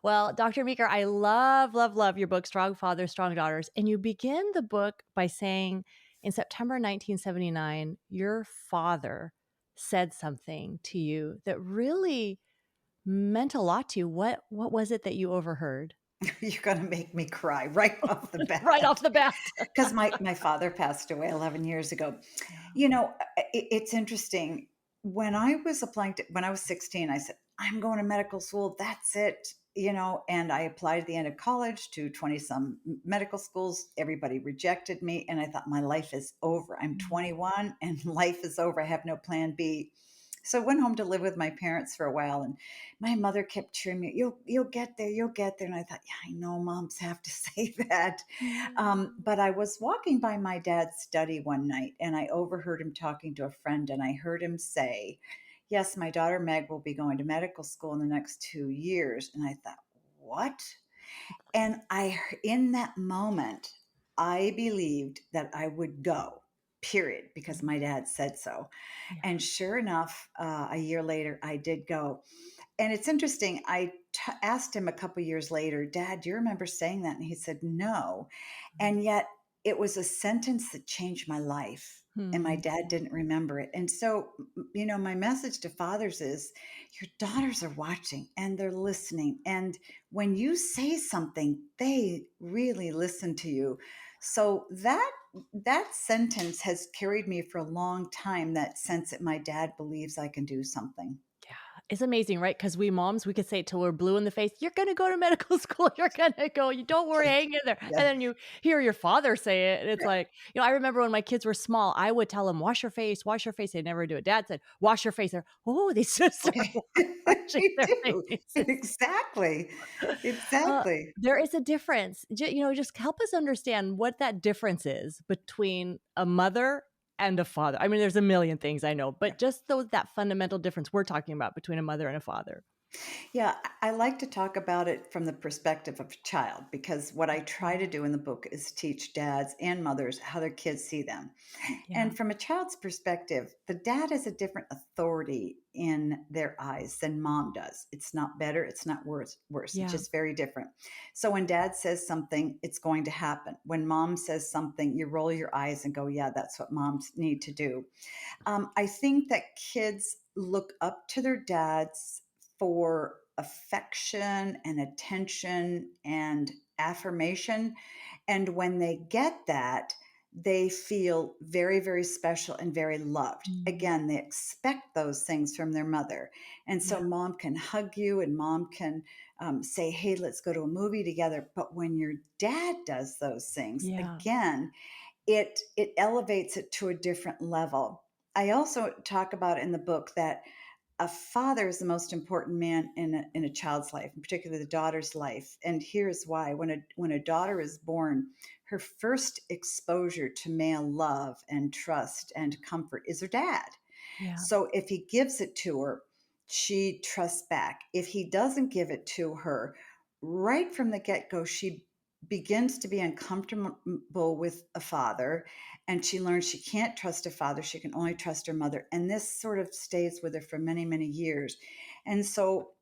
Well, Dr. Meeker, I love, love, love your book, Strong Fathers, Strong Daughters. And you begin the book by saying in September 1979, your father said something to you that really meant a lot to you. What was it that you overheard? You're gonna make me cry right off the Right bat off the bat. because my father passed away 11 years ago. Yeah. It's interesting. When I was 16, I said, "I'm going to medical school, that's it," and I applied at the end of college to 20 some medical schools. Everybody rejected me, and I thought, "My life is over. I'm Mm. 21 and life is over. I have no plan B." So I went home to live with my parents for a while, and my mother kept cheering me, "You'll get there, you'll get there." And I thought, "Yeah, I know moms have to say that." Yeah. But I was walking by my dad's study one night, and I overheard him talking to a friend, and I heard him say, "Yes, my daughter Meg will be going to medical school in the next 2 years." And I thought, "What?" And in that moment, I believed that I would go, period, because my dad said so. Yeah. And sure enough, a year later, I did go. And it's interesting. I asked him a couple years later, "Dad, do you remember saying that?" And he said, "No." And yet it was a sentence that changed my life. And my Hmm. dad didn't remember it. And so, my message to fathers is your daughters are watching and they're listening. And when you say something, they really listen to you. So that sentence has carried me for a long time, that sense that my dad believes I can do something. Yeah, it's amazing, right? Because we moms, we could say it till we're blue in the face, "You're gonna go to medical school, you're gonna go, you don't worry, hang in there." Yeah. And then you hear your father say it, and it's like, I remember when my kids were small, I would tell them, "Wash your face, wash your face." They'd never do it. Dad said, "Wash your face." They're, "Oh," they just start Okay. washing They their do. faces. Exactly. Uh, Exactly. there is a difference. Just help us understand what that difference is between a mother and a father. I mean, there's a million things I know, Yeah. but just that fundamental difference we're talking about between a mother and a father. Yeah, I like to talk about it from the perspective of a child, because what I try to do in the book is teach dads and mothers how their kids see them. Yeah. And from a child's perspective, the dad has a different authority in their eyes than mom does. It's not better, it's not worse. It's Yeah. just very different. So when dad says something, it's going to happen. When mom says something, you roll your eyes and go, "Yeah, that's what moms need to do." I think that kids look up to their dads for affection and attention and affirmation. And when they get that, they feel very, very special and very loved. Mm. Again, they expect those things from their mother. And so Yeah. mom can hug you and mom can say, "Hey, let's go to a movie together." But when your dad does those things, Yeah. again, it elevates it to a different level. I also talk about in the book that a father is the most important man in a child's life, and particularly the daughter's life. And here's why: when a daughter is born, her first exposure to male love and trust and comfort is her dad. Yeah. So if he gives it to her, she trusts back. If he doesn't give it to her, right from the get go, she begins to be uncomfortable with a father, and she learns she can't trust a father. She can only trust her mother. And this sort of stays with her for many, many years. And so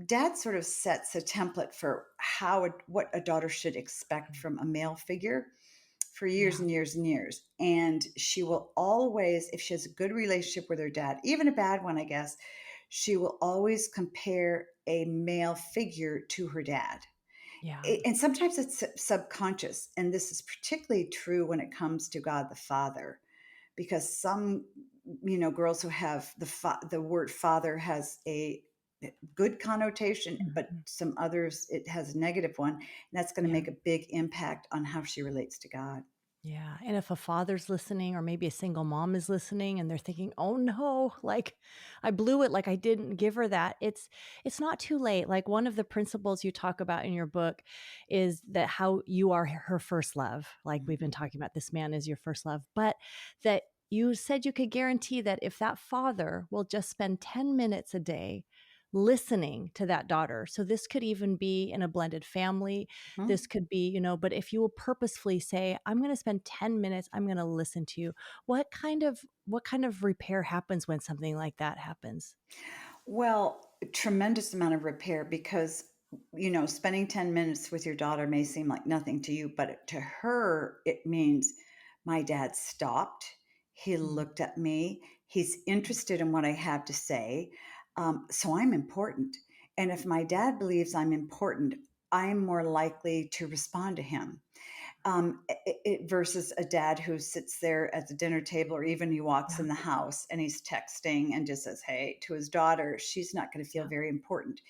dad sort of sets a template for what a daughter should expect from a male figure for years Yeah. and years and years. And she will always, if she has a good relationship with her dad, even a bad one, I guess, she will always compare a male figure to her dad. Yeah. And sometimes it's subconscious. And this is particularly true when it comes to God the Father, because some, girls who have the word father has a good connotation, but Mhm. some others it has a negative one. And that's going to Yeah. make a big impact on how she relates to God. Yeah. And if a father's listening or maybe a single mom is listening and they're thinking, "Oh no, like I blew it, like I didn't give her that." It's not too late. Like one of the principles you talk about in your book is that how you are her first love. Like we've been Mhm. talking about, this man is your first love, but that you said you could guarantee that if that father will just spend 10 minutes a day listening to that daughter. So this could even be in a blended family. This Mhm. could be, but if you will purposefully say, "I'm going to spend 10 minutes, I'm going to listen to you." What kind of repair happens when something like that happens? Well, tremendous amount of repair, because spending 10 minutes with your daughter may seem like nothing to you, but to her, it means my dad stopped. He Mm, looked at me. He's interested in what I have to say. So I'm important. And if my dad believes I'm important, I'm more likely to respond to him versus a dad who sits there at the dinner table, or even he walks yeah, in the house and he's texting and just says, hey, to his daughter. She's not going to feel yeah. very important.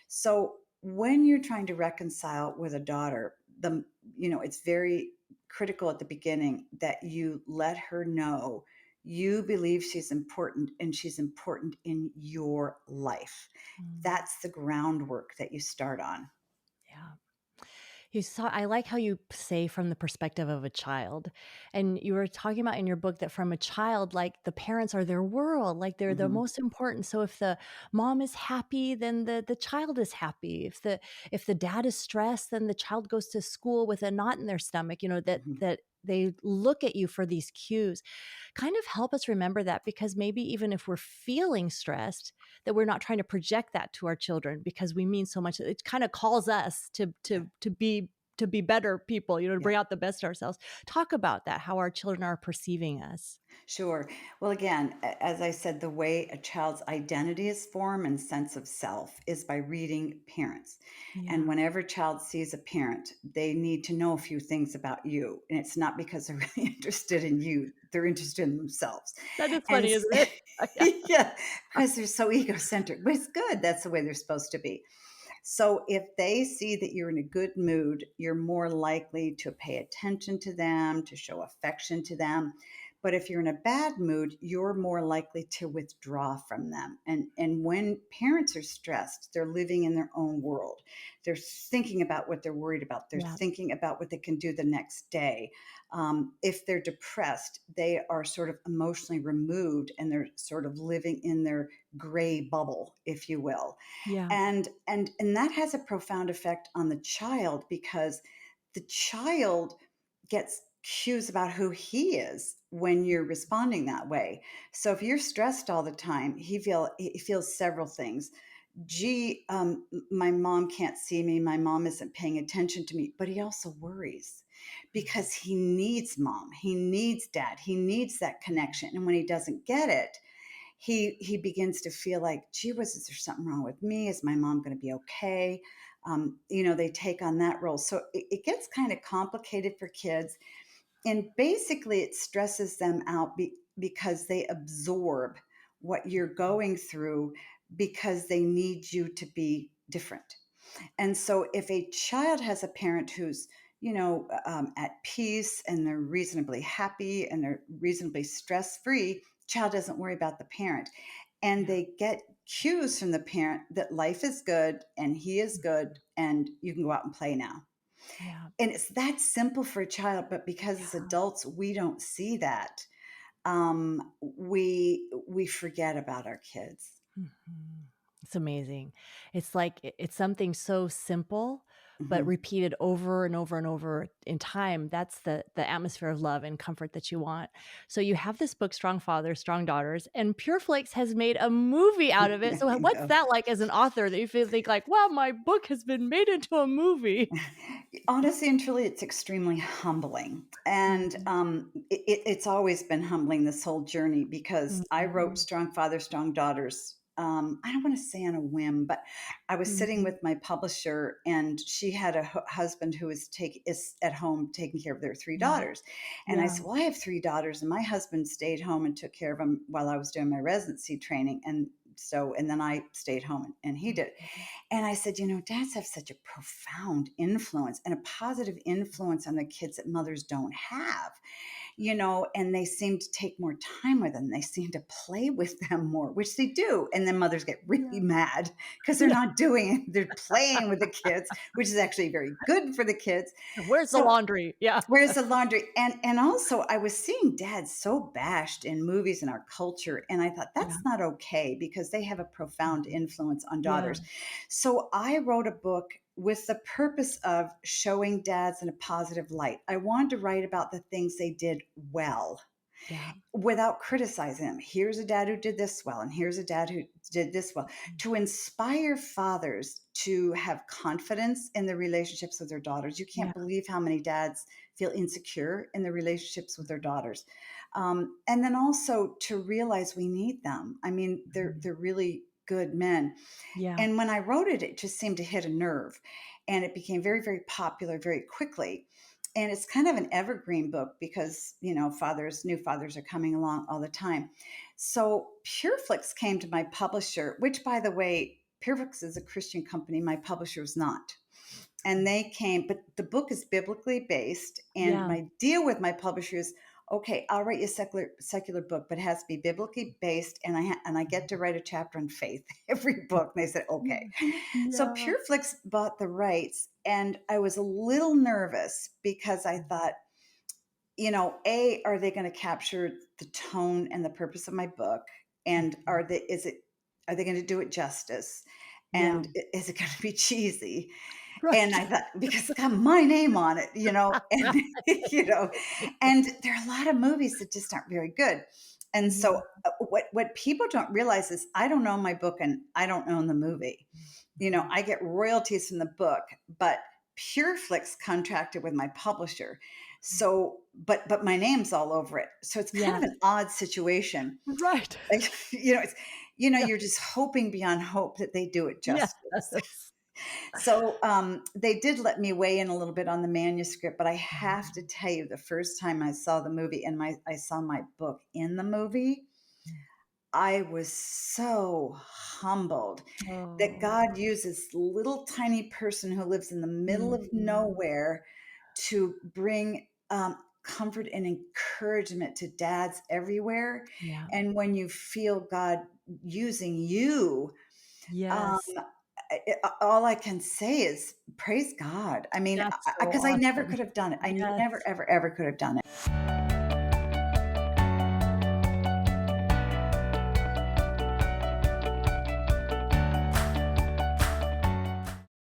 So when you're trying to reconcile with a daughter, it's very critical at the beginning that you let her know you believe she's important and she's important in your life. Mm, That's the groundwork that you start on. yeah. I like how you say from the perspective of a child. And you were talking about in your book that from a child, like the parents are their world, like they're the Mhm. most important. So if the mom is happy, then the child is happy. If the dad is stressed, then the child goes to school with a knot in their stomach, Mhm. that they look at you for these cues. Kind of help us remember that, because maybe even if we're feeling stressed, that we're not trying to project that to our children because we mean so much. It kind of calls us Yeah. to be better people, to Yeah. bring out the best in ourselves. Talk about that, how our children are perceiving us. Sure. Well, again, as I said, the way a child's identity is formed and sense of self is by reading parents. And Yeah. whenever a child sees a parent, they need to know a few things about you. And it's not because they're really interested in you, they're interested in themselves. That is And funny, isn't it? Yeah. yeah, because they're so egocentric, but it's good. That's the way they're supposed to be. So if they see that you're in a good mood, you're more likely to pay attention to them, to show affection to them. But if you're in a bad mood, you're more likely to withdraw from them. And when parents are stressed, they're living in their own world. They're thinking about what they're worried about. They're Yeah. thinking about what they can do the next day. If they're depressed, they are sort of emotionally removed and they're sort of living in their gray bubble, if you will, Yeah. and that has a profound effect on the child because the child gets cues about who he is when you're responding that way. So if you're stressed all the time, he feels several things. Gee, my mom can't see me, my mom isn't paying attention to me, but he also worries Mhm. because he needs mom, he needs dad, he needs that connection, and when he doesn't get it, he begins to feel like, gee whiz, is there something wrong with me? Is my mom going to be okay? They take on that role. So it gets kind of complicated for kids. And basically, it stresses them out because they absorb what you're going through because they need you to be different. And so, if a child has a parent who's at peace and they're reasonably happy and they're reasonably stress free, child doesn't worry about the parent, and Yeah. they get cues from the parent that life is good and he is good and you can go out and play now. Yeah. And it's that simple for a child, but because as Yeah. adults we don't see that, we forget about our kids. Mhm. It's amazing. It's like it's something so simple, but Mhm. repeated over and over and over in time. That's the atmosphere of love and comfort that you want. So you have this book, Strong Fathers, Strong Daughters, and Pure Flakes has made a movie out of it. So I what's know. that like as an author that you feel think like, wow, my book has been made into a movie? Honestly and truly, it's extremely humbling. And Mhm. it's always been humbling, this whole journey, because I wrote Mhm. Strong Father, Strong Daughters. I don't want to say on a whim, but I was sitting Mhm. with my publisher, and she had a husband who is at home taking care of their three Yeah. daughters. And I Yeah. said, "Well, I have three daughters, and my husband stayed home and took care of them while I was doing my residency training, and then I stayed home and he did." Mhm. And I said, dads have such a profound influence and a positive influence on the kids that mothers don't have, and they seem to take more time with them. They seem to play with them more, which they do. And then mothers get really Yeah. mad because they're Yeah. not doing it. They're playing with the kids, which is actually very good for the kids. Where's the So laundry? Yeah. where's the laundry? And also I was seeing dads so bashed in movies in our culture. And I thought Yeah. that's not okay because they have a profound Mhm. influence on Yeah. daughters. So I wrote a book with the purpose of showing dads in a positive light. I wanted to write about the things they did well. Yeah. without criticizing them. Here's a dad who did this well, and here's a dad who did this well, to inspire fathers to have confidence in the relationships with their daughters. You Yeah. can't believe how many dads feel insecure in the relationships with their daughters. And then also to realize we need them. I mean, they're really good men. Yeah. And when I wrote it, it just seemed to hit a nerve. And it became very, very popular very quickly. And it's kind of an evergreen book because, new fathers are coming along all the time. So PureFlix came to my publisher, which, by the way, PureFlix is a Christian company. My publisher is not. And they came, but the book is biblically based. And Yeah. my deal with my publisher is, okay, I'll write you a secular book, but it has to be biblically based, and I get to write a chapter on faith every book. And they said, okay. So Yeah. PureFlix bought the rights, and I was a little nervous because I thought, are they going to capture the tone and the purpose of my book? And are they going to do it justice? Yeah. And is it going to be cheesy? And Right. I thought, because it's got my name on it, and you know, and there are a lot of movies that just aren't very good. And Yeah. so what people don't realize is I don't own my book and I don't own the movie. Mhm. I get royalties from the book, but PureFlix contracted with my publisher. So, but my name's all over it. So it's kind of Yes. an odd situation. Right. Like, it's, Yeah. you're just hoping beyond hope that they do it Yes. justice. So they did let me weigh in a little bit on the manuscript, but I have to tell you, the first time I saw the movie and I saw my book in the movie, I was so humbled that Oh. God uses little tiny person who lives in the middle of Mhm. nowhere to bring comfort and encouragement to dads everywhere. Yeah. And when you feel God using you, um, Yes. all I can say is praise God. I mean, That's so because I never awesome. could have done it. I Yes. never, ever, ever could have done it.